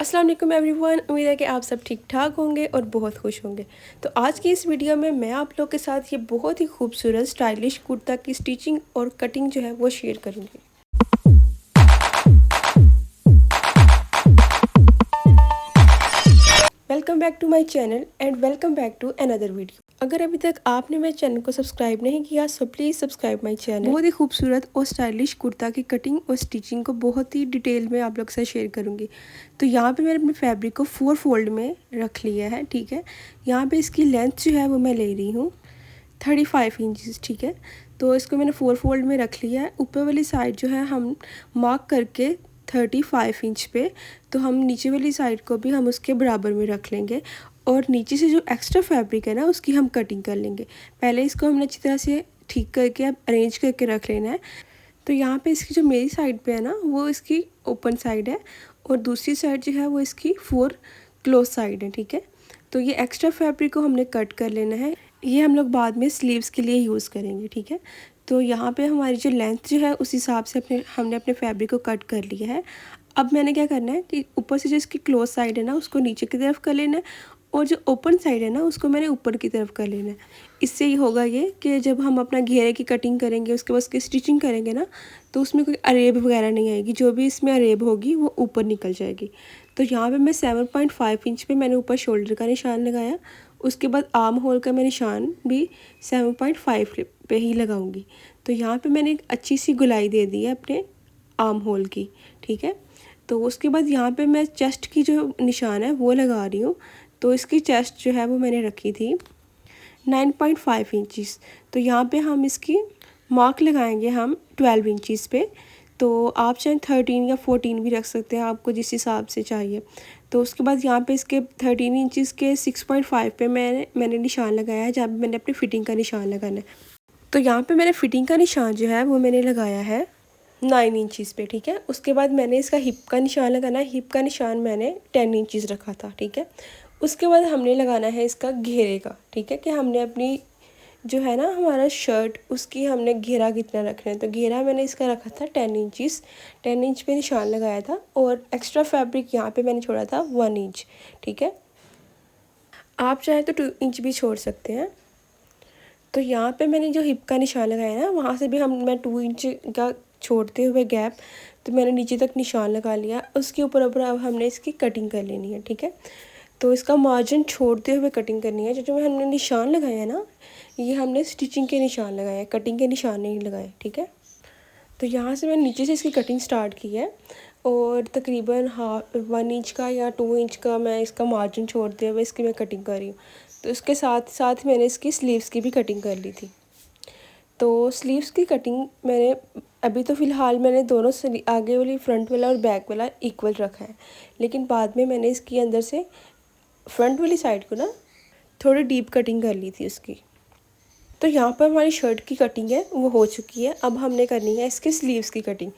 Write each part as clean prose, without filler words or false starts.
अस्सलाम वालेकुम एवरीवन। उम्मीद है कि आप सब ठीक ठाक होंगे और बहुत खुश होंगे। तो आज की इस वीडियो में मैं आप लोग के साथ ये बहुत ही खूबसूरत स्टाइलिश कुर्ता की स्टिचिंग और कटिंग जो है वो शेयर करूँगी। Welcome back to my channel and welcome back to another video. अगर अभी तक आपने मेरे चैनल को सब्सक्राइब नहीं किया so please subscribe my channel. बहुत ही खूबसूरत और स्टाइलिश कुर्ता की कटिंग और स्टिचिंग को बहुत ही डिटेल में आप लोग से शेयर करूंगी। तो यहाँ पे मैंने अपने फैब्रिक को 4 फोल्ड में रख लिया है, ठीक है। यहाँ पे इसकी लेंथ जो है वो मैं ले रही हूँ 35 इंचज़, ठीक है। तो इसको मैंने 4 फोल्ड में रख लिया है। ऊपर वाली साइड जो है हम मार्क करके 35 इंच पे, तो हम नीचे वाली साइड को भी हम उसके बराबर में रख लेंगे और नीचे से जो एक्स्ट्रा फैब्रिक है ना उसकी हम कटिंग कर लेंगे। पहले इसको हमने अच्छी तरह से ठीक करके अब अरेंज करके रख लेना है। तो यहाँ पे इसकी जो मेरी साइड पे है ना वो इसकी ओपन साइड है और दूसरी साइड जो है वो इसकी 4 क्लोज साइड है, ठीक है। तो ये एक्स्ट्रा फैब्रिक को हमने कट कर लेना है। ये हम लोग बाद में स्लीव्स के लिए यूज़ करेंगे, ठीक है। तो यहाँ पे हमारी जो लेंथ जो है उस हिसाब से हमने अपने फैब्रिक को कट कर लिया है। अब मैंने क्या करना है कि ऊपर से जो इसकी क्लोज साइड है ना उसको नीचे की तरफ कर लेना है और जो ओपन साइड है ना उसको मैंने ऊपर की तरफ कर लेना है। इससे ही होगा ये कि जब हम अपना घेरे की कटिंग करेंगे उसके बाद उसकी स्टिचिंग करेंगे ना तो उसमें कोई अरेब वगैरह नहीं आएगी। जो भी इसमें अरेब होगी वो ऊपर निकल जाएगी। तो यहाँ पे मैं 7.5 इंच पे मैंने ऊपर शोल्डर का निशान लगाया। उसके बाद आर्म होल का मैं निशान भी 7.5 पे ही लगाऊंगी। तो यहाँ पे मैंने एक अच्छी सी गुलाई दे दी है अपने आर्म होल की, ठीक है। तो उसके बाद यहाँ पे मैं चेस्ट की जो निशान है वो लगा रही हूँ। तो इसकी चेस्ट जो है वो मैंने रखी थी 9.5 इंचज़। तो यहाँ पे हम इसकी मार्क लगाएंगे हम 12 इंचज़ पे। तो आप चाहे 13 या 14 भी रख सकते हैं, आपको जिस हिसाब से चाहिए। तो उसके बाद यहाँ पे इसके 13 इंचज़ के 6.5 पे मैंने निशान लगाया है जहाँ पे मैंने अपनी फ़िटिंग का निशान लगाना है। तो यहाँ पे मैंने फ़िटिंग का निशान जो है वो मैंने लगाया है 9 इंचज़ पे, ठीक है। उसके बाद मैंने इसका हिप का निशान लगाना है। हिप का निशान मैंने 10 इंचज़ रखा था, ठीक है। उसके बाद हमने लगाना है इसका घेरे का, ठीक है, कि हमने अपनी जो है ना हमारा शर्ट उसकी हमने घेरा कितना रखना है। तो घेरा मैंने इसका रखा था 10 इंचज़। 10 इंच पे निशान लगाया था और एक्स्ट्रा फैब्रिक यहाँ पे मैंने छोड़ा था 1 इंच, ठीक है। आप चाहे तो 2 इंच भी छोड़ सकते हैं। तो यहाँ पे मैंने जो हिप का निशान लगाया ना वहाँ से भी मैं 2 इंच का छोड़ते हुए गैप, तो मैंने नीचे तक निशान लगा लिया। उसके ऊपर अब हमने इसकी कटिंग कर लेनी है, ठीक है। तो इसका मार्जिन छोड़ते हुए कटिंग करनी है। जो हमने निशान लगाया है ना ये हमने स्टिचिंग के निशान लगाए हैं, कटिंग के निशान नहीं लगाए, ठीक है। तो यहाँ से मैंने नीचे से इसकी कटिंग स्टार्ट की है और तकरीबन 1 इंच का या 2 इंच का मैं इसका मार्जिन छोड़ते हुए इसकी मैं कटिंग कर रही हूँ। तो इसके साथ साथ मैंने इसकी स्लीव्स की भी कटिंग कर ली थी। तो स्लीव्स की कटिंग मैंने अभी तो फ़िलहाल मैंने दोनों आगे वाली फ्रंट वाला और बैक वाला इक्वल रखा है, लेकिन बाद में मैंने इसकी अंदर से फ्रंट वाली साइड को ना थोड़ी डीप कटिंग कर ली थी उसकी। तो यहाँ पर हमारी शर्ट की कटिंग है वो हो चुकी है। अब हमने करनी है इसके स्लीव्स की कटिंग।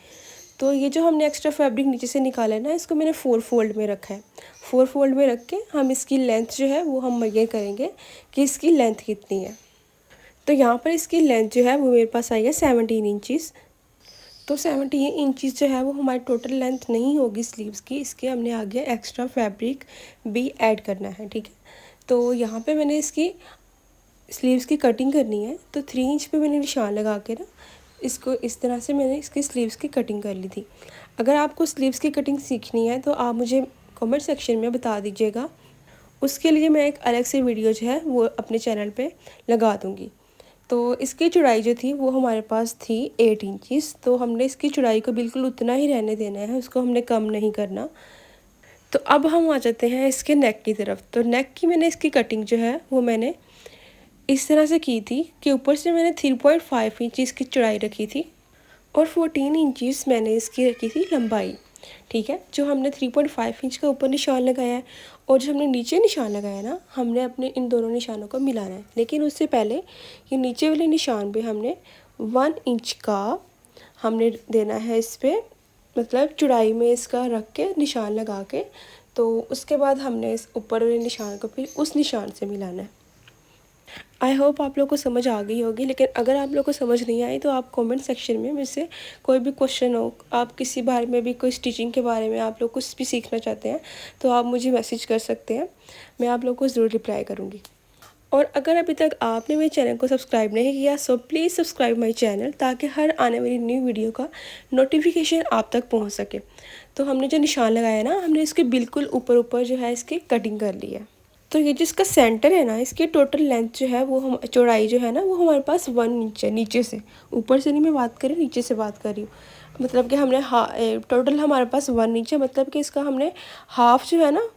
तो ये जो हमने एक्स्ट्रा फैब्रिक नीचे से निकाला है ना इसको मैंने 4 फोल्ड में रखा है। 4 फोल्ड में रख के हम इसकी लेंथ जो है वो हम मेजर करेंगे कि इसकी लेंथ कितनी है। तो यहाँ पर इसकी लेंथ जो है वो मेरे पास आई है 17 इंचज़। तो 17 इंचज़ जो है वो हमारी टोटल लेंथ नहीं होगी स्लीव्स की, इसके हमने आगे एक्स्ट्रा फैब्रिक भी ऐड करना है, ठीक है। तो यहाँ पे मैंने इसकी स्लीव्स की कटिंग करनी है। तो 3 इंच पे मैंने निशान लगा के ना इसको इस तरह से मैंने इसकी स्लीव्स की कटिंग कर ली थी। अगर आपको स्लीव्स की कटिंग सीखनी है तो आप मुझे कमेंट सेक्शन में बता दीजिएगा, उसके लिए मैं एक अलग से वीडियो जो है वो अपने चैनल पे लगा दूँगी। तो इसकी चौड़ाई जो थी वो हमारे पास थी 8 इंचज़। तो हमने इसकी चौड़ाई को बिल्कुल उतना ही रहने देना है, उसको हमने कम नहीं करना। तो अब हम आ जाते हैं इसके नेक की तरफ। तो नेक की मैंने इसकी कटिंग जो है वो मैंने इस तरह से की थी कि ऊपर से मैंने 3.5 इंच की चौड़ाई रखी थी और 14 इंचज़ मैंने इसकी रखी थी लंबाई, ठीक है। जो हमने 3.5 इंच का ऊपर निशान लगाया है और जो हमने नीचे निशान लगाया ना हमने अपने इन दोनों निशानों को मिलाना है। लेकिन उससे पहले ये नीचे वाले निशान पे हमने 1 इंच का हमने देना है इस पर, मतलब चौड़ाई में इसका रख के निशान लगा के। तो उसके बाद हमने इस ऊपर वाले निशान को फिर उस निशान से मिलाना है। आई होप आप लोग को समझ आ गई होगी, लेकिन अगर आप लोग को समझ नहीं आई तो आप कमेंट सेक्शन में मुझसे कोई भी क्वेश्चन हो, आप किसी बारे में भी, कोई स्टिचिंग के बारे में आप लोग कुछ भी सीखना चाहते हैं तो आप मुझे मैसेज कर सकते हैं, मैं आप लोग को ज़रूर रिप्लाई करूँगी। और अगर अभी तक आपने मेरे चैनल को सब्सक्राइब नहीं किया so please subscribe my channel, ताकि हर आने वाली न्यू वीडियो का नोटिफिकेशन आप तक पहुँच सके। तो हमने जो निशान लगाया ना, हमने इसके बिल्कुल ऊपर ऊपर जो है इसकी कटिंग कर ली है। तो ये जिसका सेंटर है ना, इसकी टोटल लेंथ जो है वो, हम चौड़ाई जो है ना वो हमारे पास 1 इंच है नीचे से। ऊपर से नहीं मैं बात कर रही, नीचे से बात कर रही हूँ। मतलब कि हमने टोटल हमारे पास 1 इंच है, मतलब कि इसका हमने हाफ जो है ना,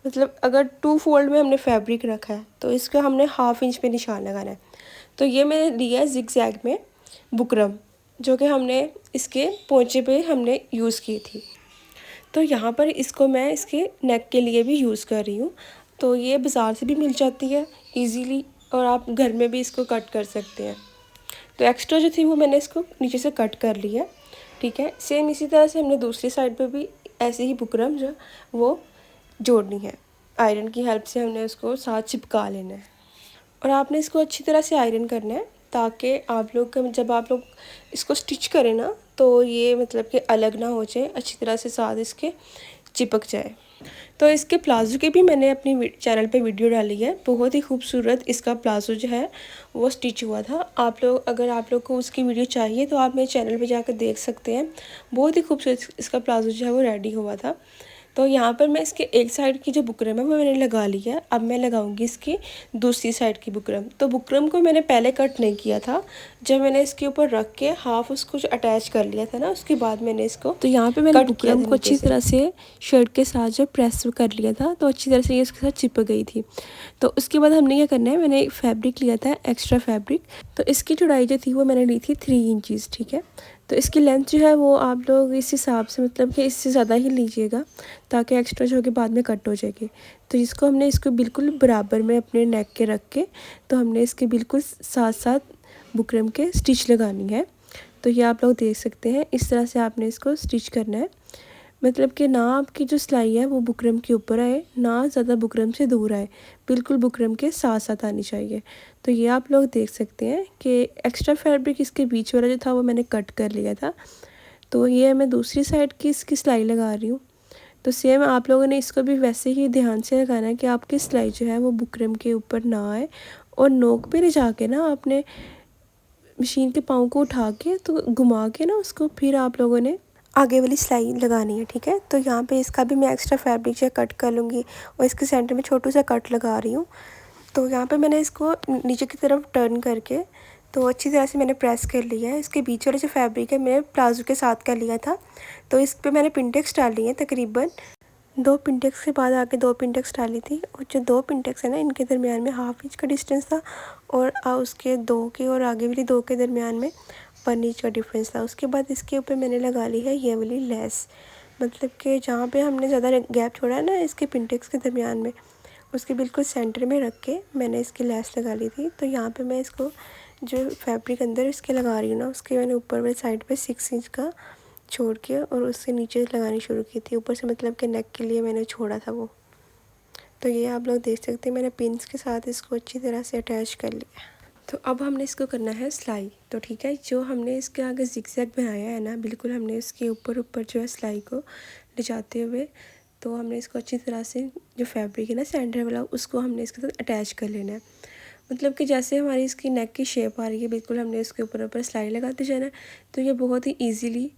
मतलब अगर 2 फोल्ड में हमने फैब्रिक रखा है तो इसका हमने हाफ इंच पे निशान लगाना है। तो ये मैंने लिया है जिग-जैग में बुकरम, जो कि हमने इसके पोंचे पे हमने यूज़ की थी। तो यहाँ पर इसको मैं इसके नेक के लिए भी यूज़ कर रही हूँ। तो ये बाज़ार से भी मिल जाती है ईज़िली, और आप घर में भी इसको कट कर सकते हैं। तो एक्स्ट्रा जो थी वो मैंने इसको नीचे से कट कर लिया, ठीक है। सेम इसी तरह से हमने दूसरी साइड पे भी ऐसे ही बुकरम जो वो जोड़नी है। आयरन की हेल्प से हमने उसको साथ चिपका लेना है, और आपने इसको अच्छी तरह से आयरन करना है, ताकि आप लोग जब आप लोग इसको स्टिच करें ना तो ये मतलब कि अलग ना हो जाए, अच्छी तरह से साथ इसके चिपक जाए। तो इसके प्लाज़ो की भी मैंने अपनी चैनल पे वीडियो डाली है, बहुत ही खूबसूरत इसका प्लाज़ो जो है वो स्टिच हुआ था। आप लोग, अगर आप लोग को उसकी वीडियो चाहिए तो आप मेरे चैनल पे जाकर देख सकते हैं। बहुत ही खूबसूरत इसका प्लाज़ो जो है वो रेडी हुआ था। तो यहाँ पर मैं इसके एक साइड की जो बुकरम है वो मैंने लगा ली है। अब मैं लगाऊंगी इसकी दूसरी साइड की बुकरम। तो बुकरम को मैंने पहले कट नहीं किया था, जब मैंने इसके ऊपर रख के हाफ उसको जो अटैच कर लिया था ना, उसके बाद मैंने इसको, तो यहाँ पे मैंने बुकरम को अच्छी तरह से शर्ट के साथ जो प्रेस कर लिया था, तो अच्छी तरह से ये उसके साथ चिपक गई थी। तो उसके बाद हमने क्या करना है, मैंने फैब्रिक लिया था एक्स्ट्रा फैब्रिक। तो इसकी चौड़ाई जो थी वो मैंने ली थी 3 इंचज़, ठीक है। तो इसकी लेंथ जो है वो आप लोग इस हिसाब से, मतलब कि इससे ज़्यादा ही लीजिएगा, ताकि एक्स्ट्रा जो कि बाद में कट हो जाएगी। तो इसको हमने इसको बिल्कुल बराबर में अपने नेक के रख के, तो हमने इसके बिल्कुल साथ साथ बुकरम के स्टिच लगानी है। तो ये आप लोग देख सकते हैं, इस तरह से आपने इसको स्टिच करना है। मतलब कि ना आपकी जो सिलाई है वो बुकरम के ऊपर आए, ना ज़्यादा बुकरम से दूर आए, बिल्कुल बुकरम के साथ साथ आनी चाहिए। तो ये आप लोग देख सकते हैं कि एक्स्ट्रा फैब्रिक इसके बीच वाला जो था वो मैंने कट कर लिया था। तो ये मैं दूसरी साइड की इसकी सिलाई लगा रही हूँ। तो सेम आप लोगों ने इसको भी वैसे ही ध्यान से लगाना है कि आपकी सिलाई जो है वो बुकरम के ऊपर ना आए, और नोक पे ले जाके ना आपने मशीन के पाँव को उठा के तो घुमा के ना उसको फिर आप लोगों ने आगे वाली सिलाई लगानी है, ठीक है। तो यहाँ पे इसका भी मैं एक्स्ट्रा फैब्रिक जो कट कर लूँगी, और इसके सेंटर में छोटू सा कट लगा रही हूँ। तो यहाँ पे मैंने इसको नीचे की तरफ टर्न करके तो अच्छी तरह से मैंने प्रेस कर लिया है। इसके बीच वाला जो फैब्रिक है मैंने प्लाजो के साथ कर लिया था, तो इस पर मैंने पिनटेक्स डाली है, तकरीबन 2 पिनटेक्स के बाद आके 2 पिनटेक्स डाली थी। और जो 2 पिनटेक्स है ना, इनके दरमियान में हाफ इंच का डिस्टेंस था, और उसके 2 के और आगे वाली 2 के दरमियान में 1 इंच का डिफरेंस था। उसके बाद इसके ऊपर मैंने लगा ली है ये वाली लेस, मतलब कि जहाँ पे हमने ज़्यादा गैप छोड़ा है ना इसके पिनटेक्स के दरमियान में, उसके बिल्कुल सेंटर में रख के मैंने इसकी लेस लगा ली थी। तो यहाँ पे मैं इसको जो फैब्रिक अंदर इसके लगा रही हूँ ना, उसके मैंने ऊपर वाली साइड पे 6 इंच का छोड़ के और उससे नीचे लगानी शुरू की थी ऊपर से, मतलब कि नेक के लिए मैंने छोड़ा था वो। तो ये आप लोग देख सकते हैं, मैंने पिन्स के साथ इसको अच्छी तरह से अटैच कर लिया। तो अब हमने इसको करना है सिलाई। तो ठीक है, जो हमने इसके आगे जिगजैग बनाया है ना, बिल्कुल हमने इसके ऊपर ऊपर जो है सिलाई को ले जाते हुए, तो हमने इसको अच्छी तरह से जो फैब्रिक है ना सेंटर वाला, उसको हमने इसके साथ अटैच कर लेना है। मतलब कि जैसे हमारी इसकी नेक की शेप आ रही है, बिल्कुल हमने इसके ऊपर ऊपर सिलाई लगाते जाना है। तो ये बहुत ही ईजीली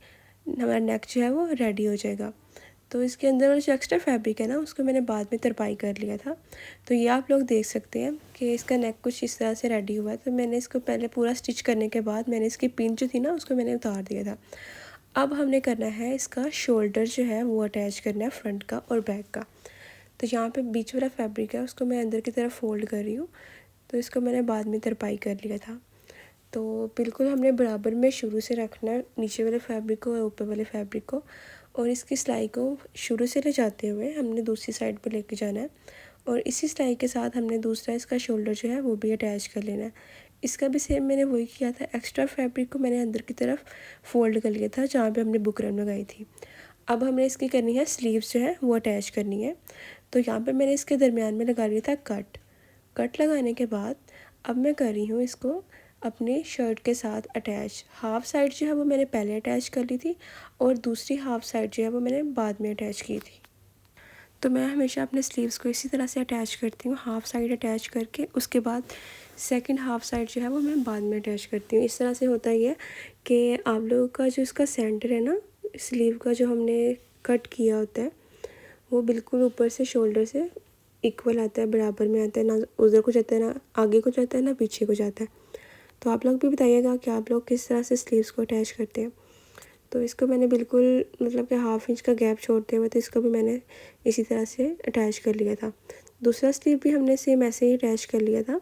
हमारा नेक जो है वो रेडी हो जाएगा। तो इसके अंदर वाला जो एक्स्ट्रा फैब्रिक है ना, उसको मैंने बाद में तरपाई कर लिया था। तो ये आप लोग देख सकते हैं कि इसका नेक कुछ इस तरह से रेडी हुआ है। तो मैंने इसको पहले पूरा स्टिच करने के बाद मैंने इसकी पिन जो थी ना, उसको मैंने उतार दिया था। अब हमने करना है इसका शोल्डर जो है वो अटैच करना है, फ्रंट का और बैक का। तो यहाँ पे बीच वाला फैब्रिक है उसको मैं अंदर की तरफ फोल्ड कर रही हूँ। तो इसको मैंने बाद में तरपाई कर लिया था। तो बिल्कुल हमने बराबर में शुरू से रखना है नीचे वाले फैब्रिक को और ऊपर वाले फैब्रिक को, और इसकी सिलाई को शुरू से ले जाते हुए हमने दूसरी साइड पर लेके जाना है, और इसी सिलाई के साथ हमने दूसरा इसका शोल्डर जो है वो भी अटैच कर लेना है। इसका भी सेम मैंने वही किया था, एक्स्ट्रा फैब्रिक को मैंने अंदर की तरफ फोल्ड कर लिया था जहाँ पे हमने बुकरम लगाई थी। अब हमने इसकी करनी है स्लीव्स जो है वो अटैच करनी है। तो यहाँ पे मैंने इसके दरमियान में लगा लिया था कट लगाने के बाद अब मैं कर रही हूँ इसको अपने शर्ट के साथ अटैच। हाफ़ साइड जो है वो मैंने पहले अटैच कर ली थी और दूसरी हाफ़ साइड जो है वो मैंने बाद में अटैच की थी। तो मैं हमेशा अपने स्लीव्स को इसी तरह से अटैच करती हूँ, हाफ़ साइड अटैच करके उसके बाद सेकंड हाफ़ साइड जो है वो मैं बाद में अटैच करती हूँ। इस तरह से होता ही है कि आप लोगों का जो इसका सेंटर है ना, स्लीव का जो हमने कट किया होता है वो बिल्कुल ऊपर से शोल्डर से इक्वल आता है, बराबर में आता है, ना उधर को जाता है, ना आगे को जाता है, ना पीछे को जाता है। तो आप लोग भी बताइएगा कि आप लोग किस तरह से स्लीव्स को अटैच करते हैं। तो इसको मैंने बिल्कुल मतलब कि हाफ़ इंच का गैप छोड़ते हुए तो इसको भी मैंने इसी तरह से अटैच कर लिया था। दूसरा स्लीव भी हमने सेम ऐसे ही अटैच कर लिया था।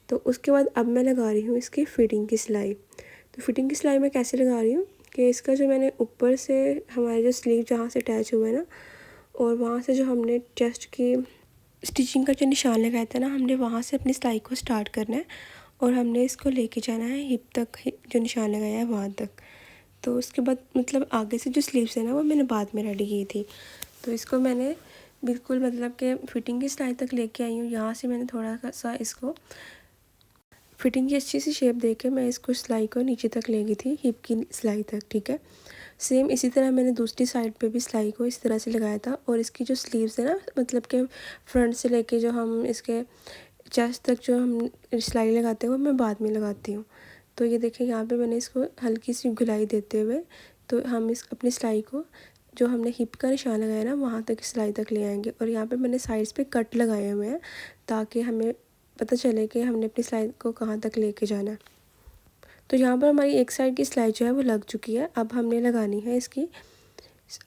तो उसके बाद अब मैं लगा रही हूँ इसकी फ़िटिंग की सिलाई। तो फ़िटिंग की सिलाई मैं कैसे लगा रही हूँ कि इसका जो मैंने ऊपर से हमारे जो स्लीव जहाँ से अटैच हुआ है ना, और वहाँ से जो हमने चेस्ट की स्टिचिंग का जो निशान लगाया था ना, हमने वहाँ से अपनी सिलाई को स्टार्ट करना है और हमने इसको लेके जाना है हिप तक, जो निशान लगाया है वहाँ तक। तो उसके बाद मतलब आगे से जो स्लीव्स है ना वो मैंने बाद में रेडी की थी। तो इसको मैंने बिल्कुल मतलब कि फ़िटिंग की सिलाई तक लेके आई हूँ। यहाँ से मैंने थोड़ा सा इसको फ़िटिंग की अच्छी सी शेप दे के मैं इसको सिलाई को नीचे तक ले गई थी, हिप की सिलाई तक, ठीक है। सेम इसी तरह मैंने दूसरी साइड पे भी सिलाई को इस तरह से लगाया था और इसकी जो स्लीव्स है ना, मतलब कि फ्रंट से लेके जो हम इसके चेस्ट तक जो हम सिलाई लगाते हैं वो मैं बाद में लगाती हूँ। तो ये देखिए यहाँ पे मैंने इसको हल्की सी गुलाई देते हुए तो हम इस अपनी सिलाई को जो हमने हिप का निशान लगाया ना वहाँ तक सिलाई तक ले आएंगे। और यहाँ पे मैंने साइड्स पे कट लगाए हुए हैं ताकि हमें पता चले कि हमने अपनी सिलाई को कहाँ तक लेके जाना है। तो यहाँ पर हमारी एक साइड की सिलाई जो है वो लग चुकी है। अब हमने लगानी है इसकी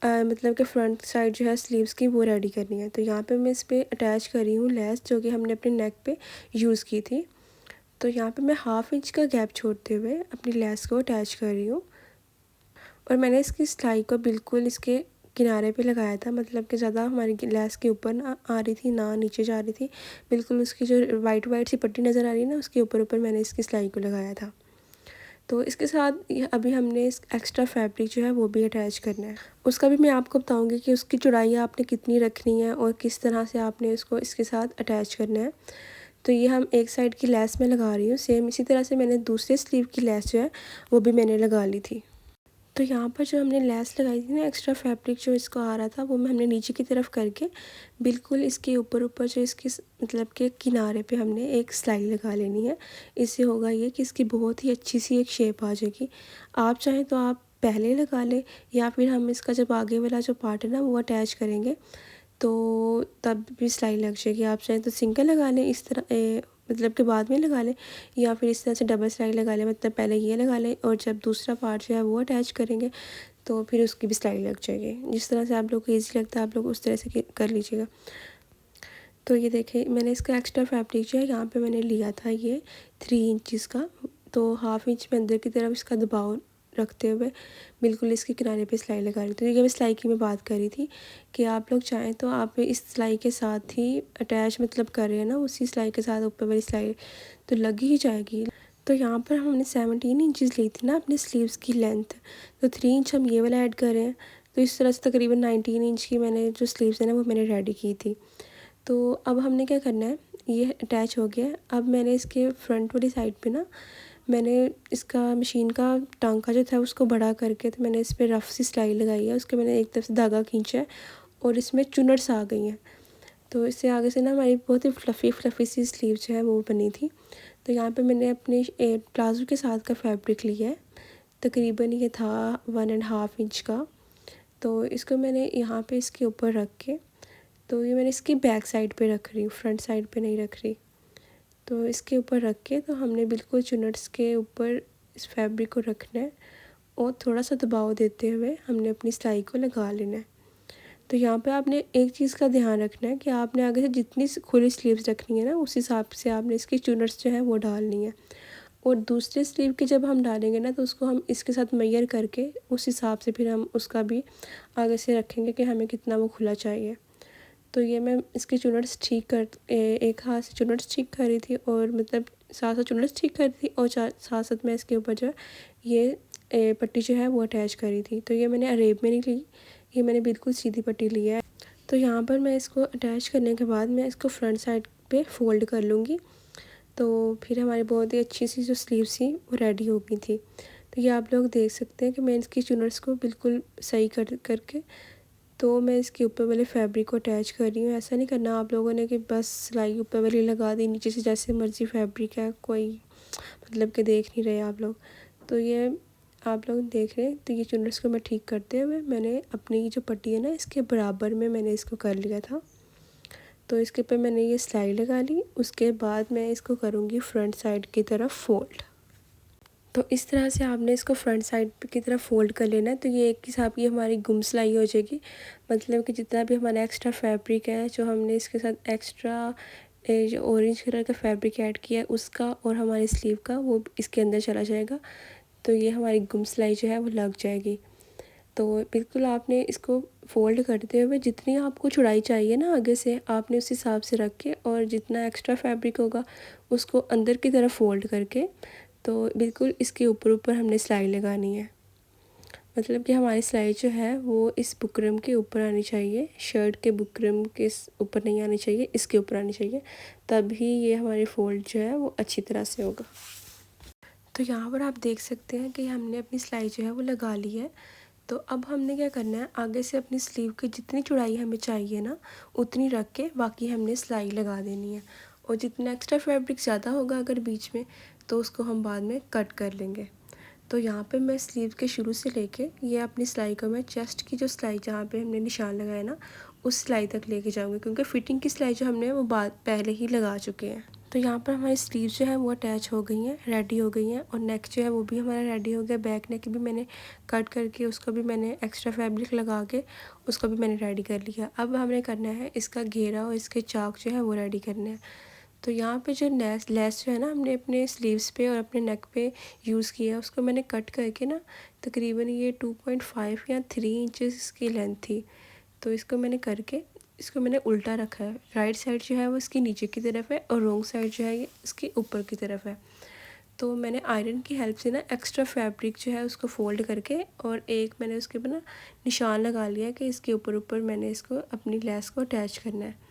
मतलब कि फ्रंट साइड जो है स्लीव्स की वो रेडी करनी है। तो यहाँ पे मैं इस पर अटैच कर रही हूँ लेस, जो कि हमने अपने नेक पे यूज़ की थी। तो यहाँ पे मैं हाफ़ इंच का गैप छोड़ते हुए अपनी लेस को अटैच कर रही हूँ और मैंने इसकी सिलाई को बिल्कुल इसके किनारे पे लगाया था, मतलब कि ज़्यादा हमारी लेस के ऊपर ना आ रही थी ना नीचे जा रही थी। बिल्कुल उसकी जो वाइट वाइट सी पट्टी नज़र आ रही है ना उसके ऊपर ऊपर मैंने इसकी सिलाई को लगाया था। तो इसके साथ अभी हमने इस एक्स्ट्रा फैब्रिक जो है वो भी अटैच करना है। उसका भी मैं आपको बताऊंगी कि उसकी चौड़ाई आपने कितनी रखनी है और किस तरह से आपने उसको इसके साथ अटैच करना है। तो ये हम एक साइड की लेस में लगा रही हूँ। सेम इसी तरह से मैंने दूसरे स्लीव की लेस जो है वो भी मैंने लगा ली थी। तो यहाँ पर जो हमने लेस लगाई थी ना, एक्स्ट्रा फैब्रिक जो इसको आ रहा था वो हमने नीचे की तरफ करके बिल्कुल इसके ऊपर ऊपर जो इसकी मतलब के किनारे पे हमने एक सिलाई लगा लेनी है। इससे होगा ये कि इसकी बहुत ही अच्छी सी एक शेप आ जाएगी। आप चाहें तो आप पहले लगा लें या फिर हम इसका जब आगे वाला जो पार्ट है ना वो अटैच करेंगे तो तब भी सिलाई लग जाएगी। आप चाहें तो सिंगल लगा लें इस तरह मतलब कि बाद में लगा लें, या फिर इस तरह से डबल सिलाई लगा लें, मतलब पहले ये लगा लें और जब दूसरा पार्ट जो है वो अटैच करेंगे तो फिर उसकी भी सिलाई लग जाएगी। जिस तरह से आप लोग को ईजी लगता है आप लोग उस तरह से कर लीजिएगा। तो ये देखें मैंने इसका एक्स्ट्रा फैब्रिक जो है यहाँ पे मैंने लिया था ये 3 इंच का। तो हाफ़ इंच में अंदर की तरफ इसका दबाव रखते हुए बिल्कुल इसके किनारे पे सिलाई लगा रही थी। तो ये मैं सिलाई की मैं बात कर रही थी कि आप लोग चाहें तो आप इस सिलाई के साथ ही अटैच मतलब कर रहे हैं ना, उसी सिलाई के साथ ऊपर वाली सिलाई तो लग ही जाएगी। तो यहाँ पर हमने 17 इंचज़ ली थी ना अपने स्लीव्स की लेंथ, तो 3 इंच हम ये वाला ऐड कर रहे हैं। तो इस तरह से तकरीबन 19 इंच की मैंने जो स्लीव्स है ना वो मैंने रेडी की थी। तो अब हमने क्या करना है, ये अटैच हो गया। अब मैंने इसके फ्रंट वाली साइड पे ना मैंने इसका मशीन का टांका जो था उसको बड़ा करके तो मैंने इस पर रफ़ सी सिलाई लगाई है। उसके मैंने एक तरफ से धागा खींचा है और इसमें चुनट्स आ गई हैं। तो इससे आगे से ना हमारी बहुत ही फ्लफ़ी सी स्लीव जो है वो बनी थी। तो यहाँ पे मैंने अपने प्लाज़ो के साथ का फैब्रिक लिया है, तकरीबन ये था 1.5 इंच का। तो इसको मैंने यहाँ पे इसके ऊपर रख के, तो ये मैंने इसकी बैक साइड पे रख रही हूँ, फ्रंट साइड पे नहीं रख रही। तो इसके ऊपर रख के तो हमने बिल्कुल चुनट्स के ऊपर इस फैब्रिक को रखना है और थोड़ा सा दबाव देते हुए हमने अपनी सिलाई को लगा लेना है। तो यहाँ पे आपने एक चीज़ का ध्यान रखना है कि आपने आगे से जितनी खुली स्लीव्स रखनी है ना उस हिसाब से आपने इसकी चुनट्स जो है वो डालनी है। और दूसरे स्लीव के जब हम डालेंगे ना तो उसको हम इसके साथ मेजर करके उस हिसाब से फिर हम उसका भी आगे से रखेंगे कि हमें कितना वो खुला चाहिए। तो ये मैं इसके चुनट्स ठीक कर एक हाथ से चुनट्स ठीक कर रही थी और मतलब साथ साथ चुनट्स ठीक कर रही थी और साथ साथ मैं इसके ऊपर जो है ये पट्टी जो है वो अटैच करी थी। तो ये मैंने अरेब में नहीं ली, ये मैंने बिल्कुल सीधी पट्टी ली है। तो यहाँ पर मैं इसको अटैच करने के बाद मैं इसको फ्रंट साइड पे फ़ोल्ड कर लूँगी तो फिर हमारी बहुत ही अच्छी सी जो स्लीव्स थी वो रेडी हो गई थी। तो ये आप लोग देख सकते हैं कि मैं इसकी चुनर्स को बिल्कुल सही करके तो मैं इसके ऊपर वाले फैब्रिक को अटैच कर रही हूँ। ऐसा नहीं करना आप लोगों ने कि बस सिलाई ऊपर वाली लगा दी, नीचे से जैसे मर्ज़ी फैब्रिक है, कोई मतलब कि देख नहीं रहे आप लोग। तो ये आप लोग देख रहे हैं। तो ये चुनर्स को मैं ठीक करते हुए मैंने अपनी जो पट्टी है ना इसके बराबर में मैंने इसको कर लिया था। तो इसके ऊपर मैंने ये सिलाई लगा ली। उसके बाद मैं इसको करूँगी फ्रंट साइड की तरफ फ़ोल्ड। तो इस तरह से आपने इसको फ्रंट साइड की तरफ फ़ोल्ड कर लेना है। तो ये एक हिसाब की हमारी गुम सिलाई हो जाएगी। मतलब कि जितना भी हमारा एक्स्ट्रा फैब्रिक है जो हमने इसके साथ एक्स्ट्रा जो ऑरेंज कलर का फैब्रिक ऐड किया है उसका और हमारी स्लीव का वो इसके अंदर चला जाएगा। तो ये हमारी गुम सिलाई जो है वो लग जाएगी। तो बिल्कुल आपने इसको फ़ोल्ड करते हुए जितनी आपको चौड़ाई चाहिए ना आगे से आपने उस हिसाब से रख के और जितना एक्स्ट्रा फैब्रिक होगा उसको अंदर की तरफ फ़ोल्ड करके तो बिल्कुल इसके ऊपर हमने सिलाई लगानी है। मतलब कि हमारी सिलाई जो है वो इस बुकरम के ऊपर आनी चाहिए, शर्ट के बुकरम के ऊपर नहीं आनी चाहिए, इसके ऊपर आनी चाहिए, तभी ये हमारी फ़ोल्ड जो है वो अच्छी तरह से होगा। तो यहाँ पर आप देख सकते हैं कि हमने अपनी सिलाई जो है वो लगा ली है। तो अब हमने क्या करना है, आगे से अपनी स्लीव की जितनी चौड़ाई हमें चाहिए ना उतनी रख के बाकी हमने सिलाई लगा देनी है। और जितना एक्स्ट्रा फैब्रिक ज़्यादा होगा अगर बीच में तो उसको हम बाद में कट कर लेंगे। तो यहाँ पे मैं स्लीव के शुरू से लेके ये अपनी सिलाई को मैं चेस्ट की जो सिलाई जहाँ पे हमने निशान लगाया ना उस सिलाई तक लेके जाऊँगी, क्योंकि फ़िटिंग की सिलाई जो हमने वो पहले ही लगा चुके हैं। तो यहाँ पर हमारी स्लीव जो है वो अटैच हो गई हैं, रेडी हो गई हैं। और नेक जो है वो भी हमारा रेडी हो गया। बैक नेक भी मैंने कट करके उसका भी मैंने एक्स्ट्रा फैब्रिक लगा के उसका भी मैंने रेडी कर लिया। अब हमने करना है इसका घेरा और इसके चाक जो है वो रेडी करने हैं। तो यहाँ पे जो लेस जो है ना हमने अपने स्लीव्स पे और अपने नेक पे यूज़ किया है उसको मैंने कट करके ना तकरीबन ये 2.5 या 3 इंचेस इसकी लेंथ थी। तो इसको मैंने करके इसको मैंने उल्टा रखा है। राइट साइड जो है वो इसकी नीचे की तरफ है और रॉन्ग साइड जो है ये इसकी ऊपर की तरफ है। तो मैंने आयरन की हेल्प से ना एक्स्ट्रा फैब्रिक जो है उसको फ़ोल्ड करके और एक मैंने उसके ऊपर ना निशान लगा लिया कि इसके ऊपर मैंने इसको अपनी लेस को अटैच करना है।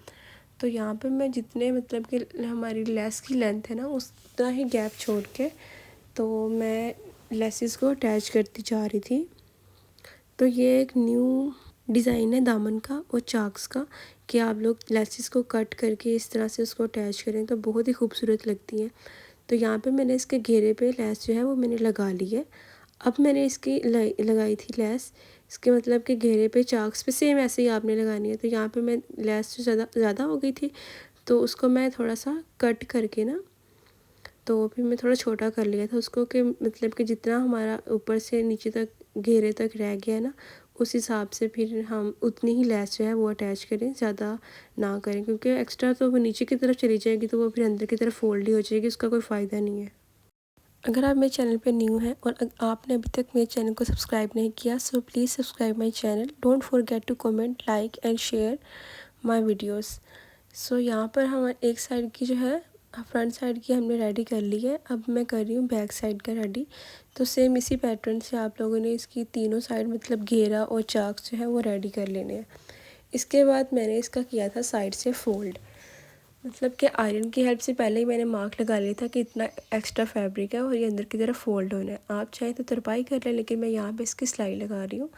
तो यहाँ पे मैं जितने मतलब कि हमारी लेस की लेंथ है ना उतना ही गैप छोड़ के तो मैं लेसेस को अटैच करती जा रही थी। तो ये एक न्यू डिज़ाइन है दामन का और चाक्स का कि आप लोग लेसेस को कट करके इस तरह से उसको अटैच करें तो बहुत ही खूबसूरत लगती है। तो यहाँ पे मैंने इसके घेरे पे लेस जो है वो मैंने लगा ली है। अब मैंने इसकी लगाई थी लेस इसके मतलब कि घेरे पे चाक्स पे सेम ऐसे ही आपने लगानी है। तो यहाँ पे मैं लेस जो ज़्यादा हो गई थी तो उसको मैं थोड़ा सा कट करके ना तो फिर मैं थोड़ा छोटा कर लिया था उसको कि मतलब कि जितना हमारा ऊपर से नीचे तक घेरे तक रह गया ना उस हिसाब से फिर हम उतनी ही लेस जो है वो अटैच करें, ज़्यादा ना करें, क्योंकि एक्स्ट्रा तो वो नीचे की तरफ चली जाएगी तो वो फिर अंदर की तरफ फोल्ड ही हो जाएगी, उसका कोई फ़ायदा नहीं है। अगर आप मेरे चैनल पे न्यू हैं और आपने अभी तक मेरे चैनल को सब्सक्राइब नहीं किया so please subscribe my channel. Don't forget to comment, like and share my videos. So यहाँ पर हम एक साइड की जो है फ्रंट साइड की हमने रेडी कर ली है। अब मैं कर रही हूँ बैक साइड का रेडी। तो सेम इसी पैटर्न से आप लोगों ने इसकी तीनों साइड मतलब घेरा और चाक जो है वो रेडी कर लेने हैं। इसके बाद मैंने इसका किया था साइड से फ़ोल्ड। मतलब कि आयरन की हेल्प से पहले ही मैंने मार्क लगा लिया था कि इतना एक्स्ट्रा फैब्रिक है और ये अंदर की तरफ फ़ोल्ड होना है। आप चाहे तो तरपाई कर लें लेकिन मैं यहाँ पे इसकी सिलाई लगा रही हूँ।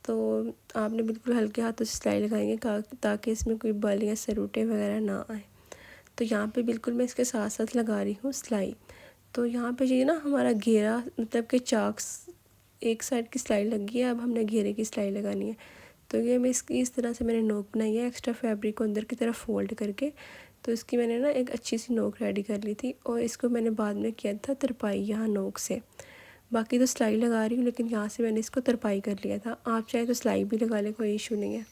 तो आपने बिल्कुल हल्के हाथों से सिलाई लगाएंगे ताकि इसमें कोई बल या सरूटे वगैरह ना आए। तो यहाँ पे बिल्कुल मैं इसके साथ साथ लगा रही हूँ सिलाई। तो यहाँ पे ये ना हमारा घेरा मतलब कि चाक्स एक साइड की सिलाई लगी है, अब हमने घेरे की सिलाई लगानी है। तो ये मैं इसकी इस तरह से मैंने नोक बनाई है एक्स्ट्रा फैब्रिक को अंदर की तरफ फ़ोल्ड करके। तो इसकी मैंने ना एक अच्छी सी नोक रेडी कर ली थी और इसको मैंने बाद में किया था तरपाई यहाँ नोक से। बाकी तो सिलाई लगा रही हूँ लेकिन यहाँ से मैंने इसको तरपाई कर लिया था। आप चाहे तो सिलाई भी लगा लें, कोई इशू नहीं है।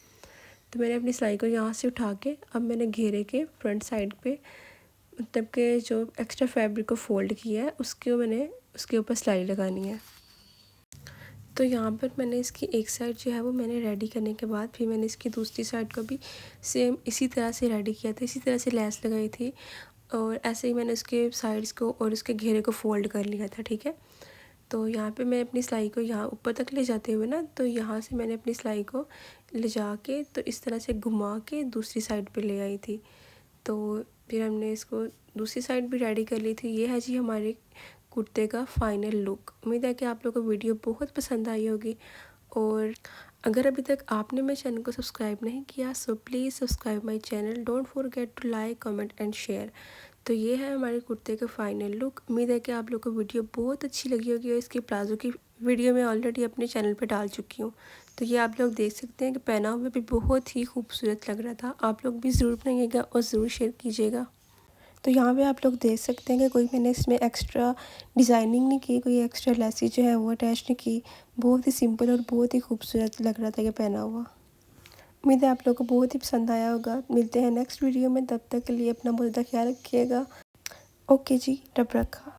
तो मैंने अपनी सिलाई को यहाँ से उठा के अब मैंने घेरे के फ्रंट साइड पे मतलब के जो एक्स्ट्रा फैब्रिक को फ़ोल्ड किया है उसके मैंने उसके ऊपर सिलाई लगानी है। तो यहाँ पर मैंने इसकी एक साइड जो है वो मैंने रेडी करने के बाद फिर मैंने इसकी दूसरी साइड को भी सेम इसी तरह से रेडी किया था, इसी तरह से लेस लगाई थी और ऐसे ही मैंने उसके साइड्स को और उसके घेरे को फ़ोल्ड कर लिया था। ठीक है। तो यहाँ पे मैं अपनी सिलाई को यहाँ ऊपर तक ले जाते हुए ना तो यहाँ से मैंने अपनी सिलाई को ले जा के तो इस तरह से घुमा के दूसरी साइड पे ले आई थी। तो फिर हमने इसको दूसरी साइड भी रेडी कर ली थी। ये है जी हमारे कुर्ते का फाइनल लुक। उम्मीद है कि आप लोगों को वीडियो बहुत पसंद आई होगी। और अगर अभी तक आपने मेरे चैनल को सब्सक्राइब नहीं किया so please subscribe my channel. Don't forget to like comment and share. तो ये है हमारे कुर्ते का फाइनल लुक। उम्मीद है कि आप लोग को वीडियो बहुत अच्छी लगी होगी और इसकी प्लाजो की वीडियो मैं ऑलरेडी अपने चैनल पे डाल चुकी हूँ। तो ये आप लोग देख सकते हैं कि पहना हुआ भी बहुत ही खूबसूरत लग रहा था। आप लोग भी ज़रूर बनाइएगा और ज़रूर शेयर कीजिएगा। तो यहाँ पे आप लोग देख सकते हैं कि कोई मैंने इसमें एक्स्ट्रा डिज़ाइनिंग नहीं की, कोई एक्स्ट्रा लेसेस जो है वो अटैच नहीं की। बहुत ही सिंपल और बहुत ही खूबसूरत लग रहा था ये पहना हुआ। उम्मीद है आप लोगों को बहुत ही पसंद आया होगा। मिलते हैं नेक्स्ट वीडियो में, तब तक के लिए अपना बहुत ज़्यादा ख्याल रखिएगा। ओके जी, रब रखा।